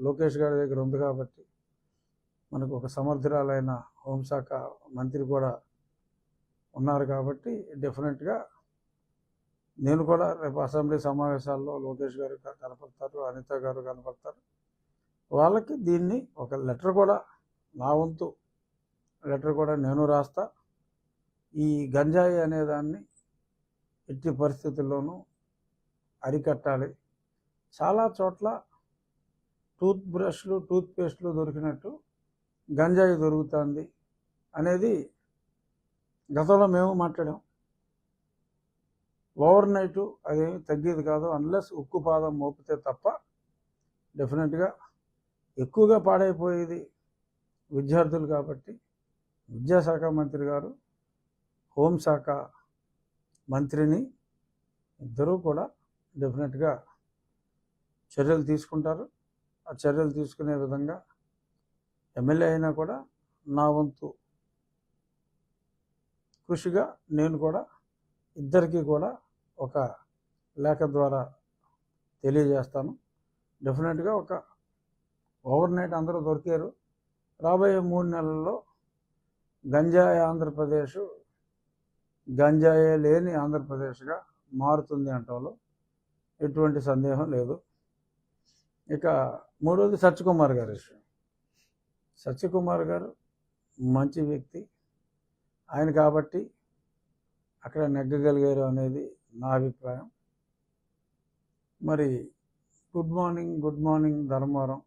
లోకేష్ గారి దగ్గర ఉంది కాబట్టి మనకు ఒక సమర్థురాలైన హోంశాఖ మంత్రి కూడా ఉన్నారు కాబట్టి డెఫినెట్గా నేను కూడా రేపు అసెంబ్లీ సమావేశాల్లో లోకేష్ గారు కనపడతారు, అనిత గారు కనపడతారు. వాళ్ళకి దీన్ని ఒక లెటర్ కూడా, నా వంతు లెటర్ కూడా నేను రాస్తా. ఈ గంజాయి అనేదాన్ని ఎట్టి పరిస్థితుల్లోనూ అరికట్టాలి. చాలా చోట్ల టూత్ బ్రష్లు, టూత్ పేస్ట్లు దొరికినట్టు గంజాయి దొరుకుతుంది అనేది గతంలో మేము మాట్లాడాం. ఓవర్ నైటు అదేమి తగ్గేది కాదు, అన్లెస్ ఉక్కు పాదం మోపితే తప్ప. డెఫినెట్గా ఎక్కువగా పాడైపోయేది విద్యార్థులు కాబట్టి విద్యాశాఖ మంత్రి గారు, హోంశాఖ మంత్రిని ఇద్దరూ కూడా డెఫినెట్గా చర్యలు తీసుకుంటారు. ఆ చర్యలు తీసుకునే విధంగా ఎమ్మెల్యే అయినా కూడా నా వంతు కృషిగా నేను కూడా ఇద్దరికీ కూడా ఒక లేఖ ద్వారా తెలియజేస్తాను. డెఫినెట్గా ఒక ఓవర్ నైట్ అందరూ దొరికారు. రాబోయే 3 నెలల్లో గంజాయి ఆంధ్రప్రదేశ్ గంజాయే లేని ఆంధ్రప్రదేశ్గా మారుతుంది అంటంలో ఎటువంటి సందేహం లేదు. ఇక మూడోది సత్యకుమార్ గారి విషయం. సత్యకుమార్ గారు మంచి వ్యక్తి, ఆయన కాబట్టి అక్కడ నెగ్గగలిగారు అనేది నా అభిప్రాయం. మరి గుడ్ మార్నింగ్ ధర్మవరం.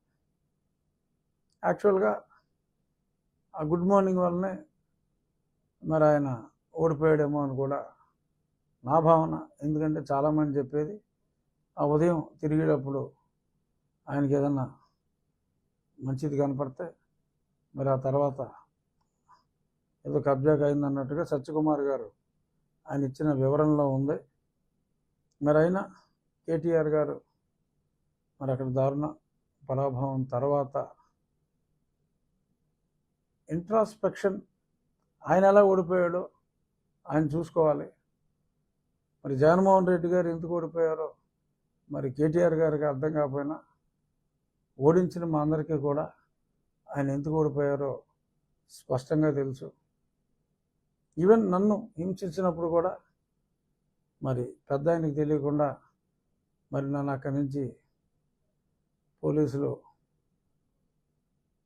యాక్చువల్గా ఆ గుడ్ మార్నింగ్ వల్లనే మరి ఆయన ఓడిపోయాడేమో అని కూడా నా భావన. ఎందుకంటే చాలామంది చెప్పేది ఆ ఉదయం తిరిగేటప్పుడు ఆయనకి ఏదన్నా మంచిది కనపడితే మరి ఆ తర్వాత ఏదో కబ్జాకు అయిందన్నట్టుగా సత్యకుమార్ గారు ఆయన ఇచ్చిన వివరణలో ఉంది. మరి అయినా కేటీఆర్ గారు మరి అక్కడ దారుణ పరాభవం తర్వాత ఇంట్రాస్పెక్షన్, ఆయన ఎలా ఓడిపోయాడో ఆయన చూసుకోవాలి. మరి జగన్మోహన్ రెడ్డి గారు ఎందుకు ఓడిపోయారో మరి కేటీఆర్ గారికి అర్థం కాకపోయినా ఓడించిన మా అందరికీ కూడా ఆయన ఎందుకు ఓడిపోయారో స్పష్టంగా తెలుసు. ఈవెన్ నన్ను హింసించినప్పుడు కూడా మరి పెద్ద ఆయనకి తెలియకుండా మరి నన్ను అక్కడి నుంచి పోలీసులు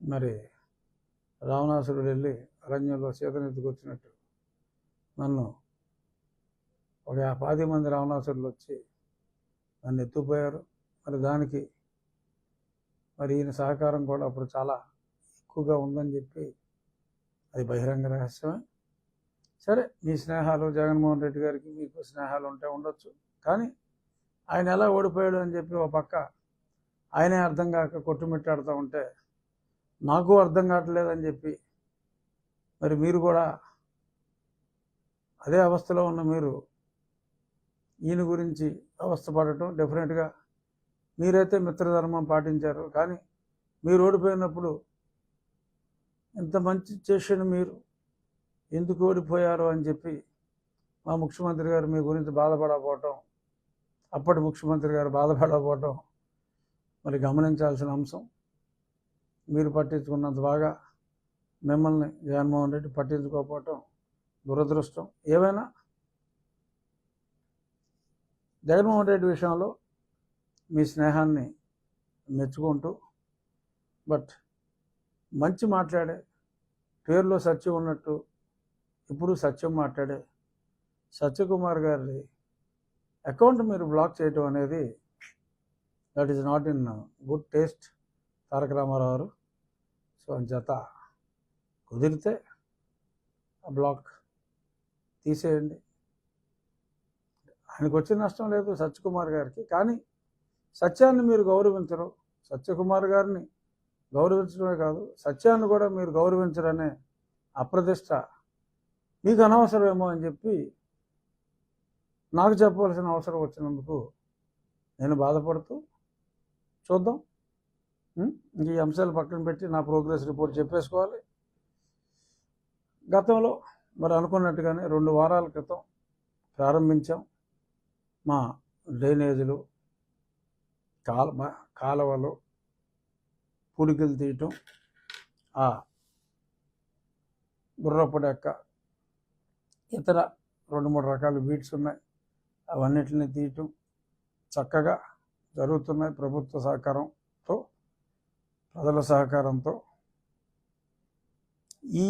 మరి రావణాసురుడు వెళ్ళి అరణ్యంలో సీతనెత్తుకొచ్చినట్టు నన్ను ఒక 10 మంది రావణాసురులు వచ్చి నన్ను ఎత్తుపోయారు. మరి దానికి మరి ఈయన సహకారం కూడా అప్పుడు చాలా ఎక్కువగా ఉందని చెప్పి అది బహిరంగ రహస్యమే. సరే, మీ స్నేహాలు జగన్మోహన్ రెడ్డి గారికి మీకు స్నేహాలు ఉంటే ఉండొచ్చు, కానీ ఆయన ఎలా ఓడిపోయాడు అని చెప్పి ఒక పక్క ఆయనే అర్థం కాక కొట్టుమిట్టాడుతూ ఉంటే నాకు అర్థం కావట్లేదని చెప్పి మరి మీరు కూడా అదే అవస్థలో ఉన్న మీరు ఈయన గురించి అవస్థపడటం, డెఫినెట్గా మీరైతే మిత్రధర్మం పాటించారు, కానీ మీరు ఓడిపోయినప్పుడు ఇంత మంచి చేసిన మీరు ఎందుకు ఓడిపోయారు అని చెప్పి మా ముఖ్యమంత్రి గారు మీ గురించి బాధపడకపోవటం, అప్పటి ముఖ్యమంత్రి గారు బాధపడకపోవటం మరి గమనించాల్సిన అంశం. మీరు పట్టించుకున్నంత బాగా మిమ్మల్ని జగన్మోహన్ రెడ్డి పట్టించుకోకపోవటం దురదృష్టం. ఏవైనా జగన్మోహన్ రెడ్డి విషయంలో మీ స్నేహాన్ని మెచ్చుకుంటూ, బట్ మంచి మాట్లాడే, పేరులో సత్యం ఉన్నట్టు ఇప్పుడు సత్యం మాట్లాడే సత్యకుమార్ గారి అకౌంట్ మీరు బ్లాక్ చేయటం అనేది that is not in good taste Taraka Ramarao garu. So అంచేత కుదిరితే ఆ బ్లాక్ తీసేయండి. ఆయనకు వచ్చిన నష్టం లేదు సత్యకుమార్ గారికి, కానీ సత్యాన్ని మీరు గౌరవించరు. సత్యకుమార్ గారిని గౌరవించడమే కాదు, సత్యాన్ని కూడా మీరు గౌరవించరనే అప్రతిష్ట మీకు అనవసరమేమో అని చెప్పి నాకు చెప్పవలసిన అవసరం వచ్చినందుకు నేను బాధపడుతూ, చూద్దాం. ఈ అంశాలు పక్కన పెట్టి నా ప్రోగ్రెస్ రిపోర్ట్ చెప్పేసుకోవాలి. గతంలో మరి అనుకున్నట్టుగానే 2 వారాల క్రితం ప్రారంభించాం మా డ్రైనేజీలు, కాలువలు పూడికలు తీయటం, ఆ గుర్రపు డెక్క, ఇతర 2-3 రకాల బీట్స్ ఉన్నాయి, అవన్నిటిని తీయటం చక్కగా జరుగుతున్నాయి. ప్రభుత్వ సహకారంతో, ప్రజల సహకారంతో. ఈ